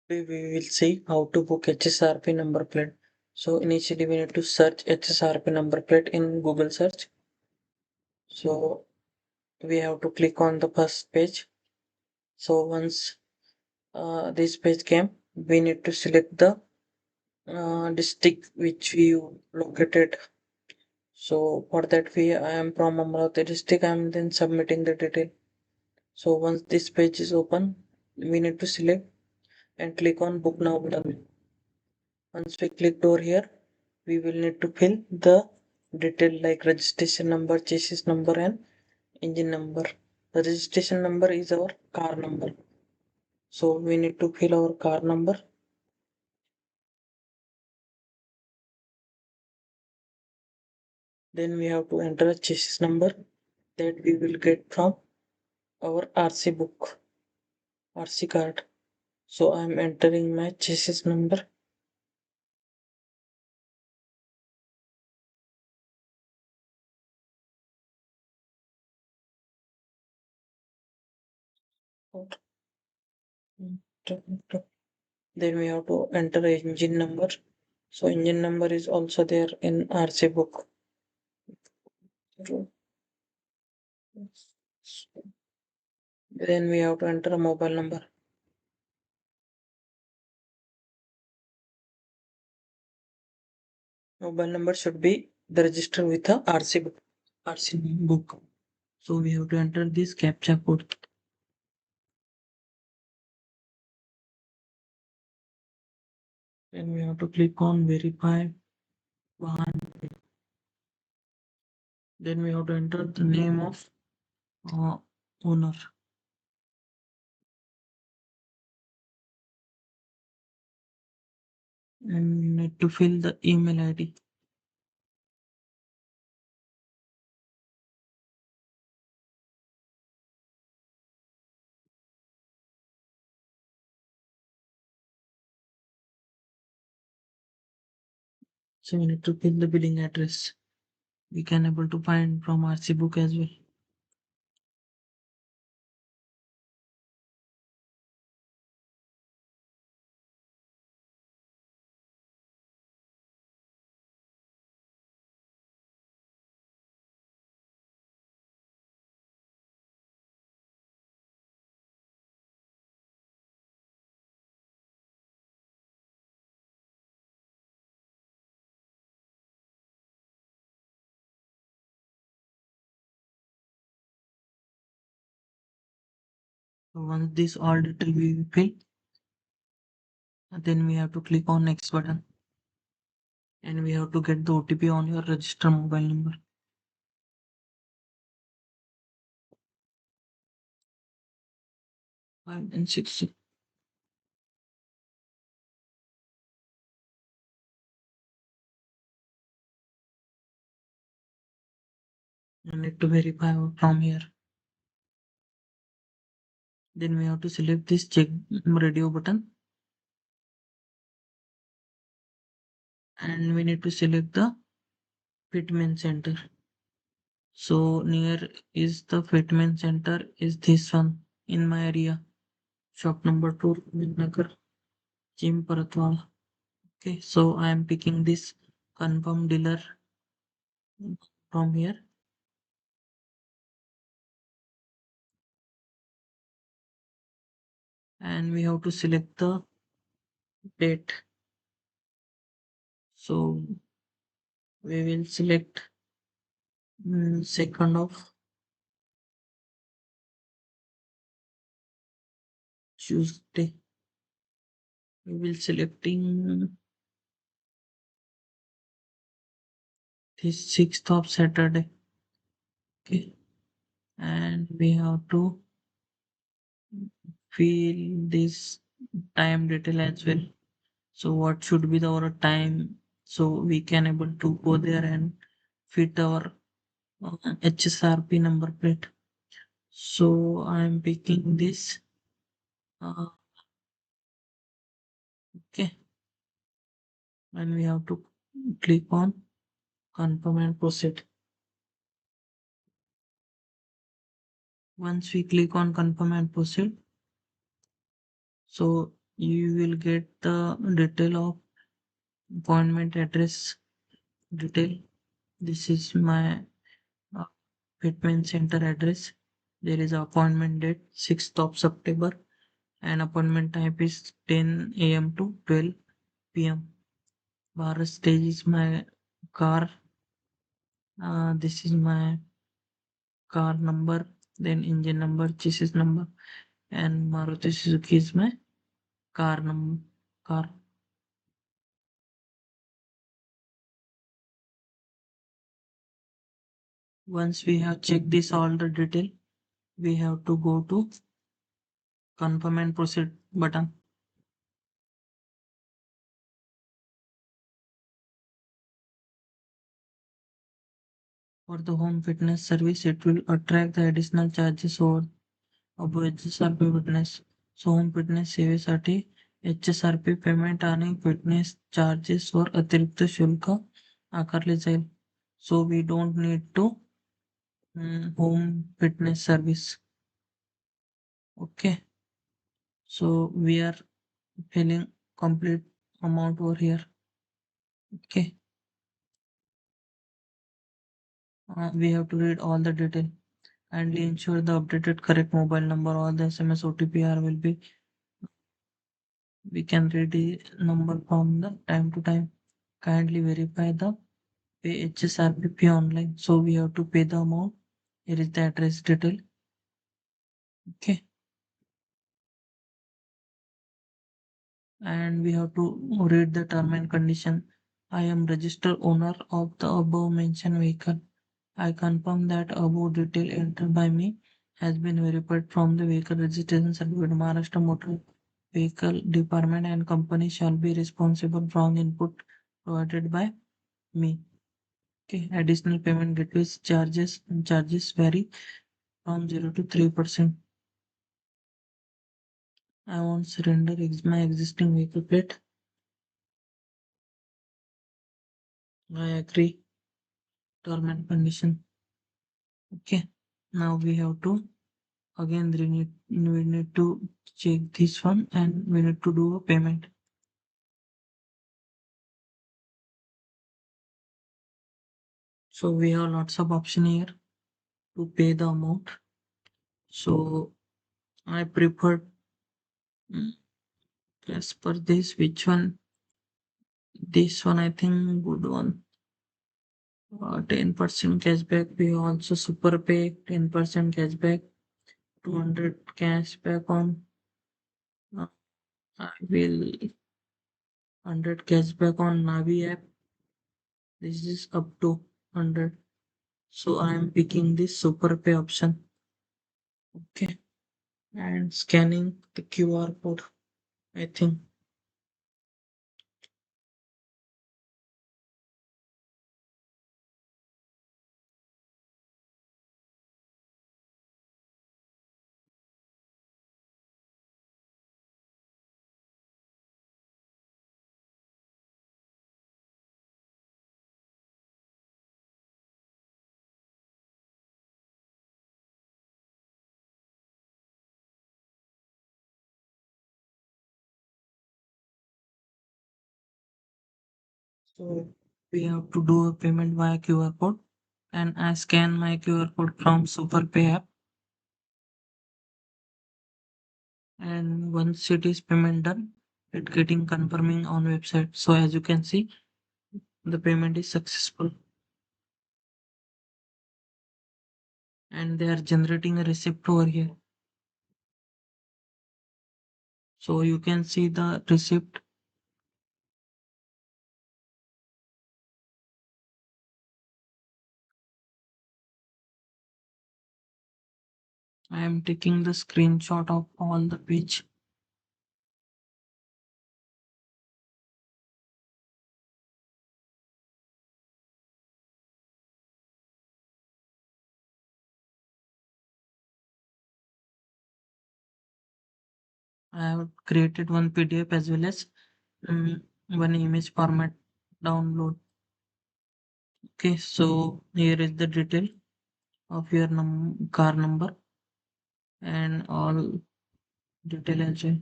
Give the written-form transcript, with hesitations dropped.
Today we will see how to book HSRP number plate. So initially we need to search HSRP number plate in Google search. So we have to click on the first page. So once this page came, we need to select the district which we located. So for that I am from Amravati district. I am then submitting the detail. So once this page is open, we need to select and click on book now button. Once we click over here, we will need to fill the detail like registration number, chassis number, and engine number. The registration number is our car number. So we need to fill our car number. Then we have to enter a chassis number that we will get from our RC book, RC card. So I'm entering my chassis number. Then we have to enter a engine number. So engine number is also there in RC book. Then we have to enter a mobile number. Mobile number should be the register with the RC book. So we have to enter this captcha code. Then we have to click on verify one. Then we have to enter the name of owner. And we need to fill the email ID. So we need to fill the billing address. We can able to find from RC book as well. So once this all detail we fill, then we have to click on next button. And we have to get the OTP on your register mobile number. 5 and 6. You need to verify from here. Then we have to select this check radio button. And we need to select the fitment center. So near is the fitment center is this one in my area. Shop number 2, Nagar, Jim Paratwala. Okay, so I am picking this confirm dealer from here. And we have to select the date. So we will select 2nd of Tuesday. We will selecting this 6th of Saturday. Okay, and we have to fill this time detail as well. So what should be our time, so we can able to go there and fit our HSRP number plate. So I'm picking this. Okay, and we have to click on confirm and proceed. Once we click on confirm and proceed, so You will get the detail of appointment address detail. This is my uh, fitment center address. There is appointment date 6th of September and appointment type is 10 a.m. to 12 p.m. Bharat stage is my car. This is my car number, then engine number, chassis number, and Maruti Suzuki is my car number. Car. Once we have checked this all the detail, we have to go to confirm and proceed button. For the home fitness service, it will attract the additional charges over above HSRP witness. So home fitness सेवेसाठी HSRP payment आणि fitness charges वर अतिरिक्त शुल्क आकारले जाईल. So we don't need to home fitness service. Okay. So we are filling complete amount over here. Okay. We have to read all the detail and ensure the updated correct mobile number. All the SMS OTP are will be. We can read the number from the time to time. Kindly verify the pay HSRP online. So we have to pay the amount. Here is the address detail. Okay. And we have to read the term and condition. I am registered owner of the above mentioned vehicle. I confirm that above detail entered by me has been verified from the vehicle registration certificate. Maharashtra Motor Vehicle Department and company shall be responsible from input provided by me. Okay, additional payment gateways charges and charges vary from 0 to 3%. I won't surrender my existing vehicle plate. I agree. Term and condition. Okay. Now we have to again we need to check this one and we need to do a payment. So we have lots of option here to pay the amount. So I prefer mm, as per this which one. This one I think good one. 10% cashback. We also super pay 10% cashback. 200 cashback on. Uh, I will 100 cashback on Navi app. This is up to 100. So I am picking this super pay option. Okay. And scanning the QR code. I think. So we have to do a payment via QR code. And I scan my QR code from super pay app. And once it is payment done, it getting confirming on website. So as you can see, the payment is successful and they are generating a receipt over here. So you can see the receipt. I am taking the screenshot of all the page. I have created one PDF as well as one image format download. Okay, so here is the detail of your car number and all detail as well.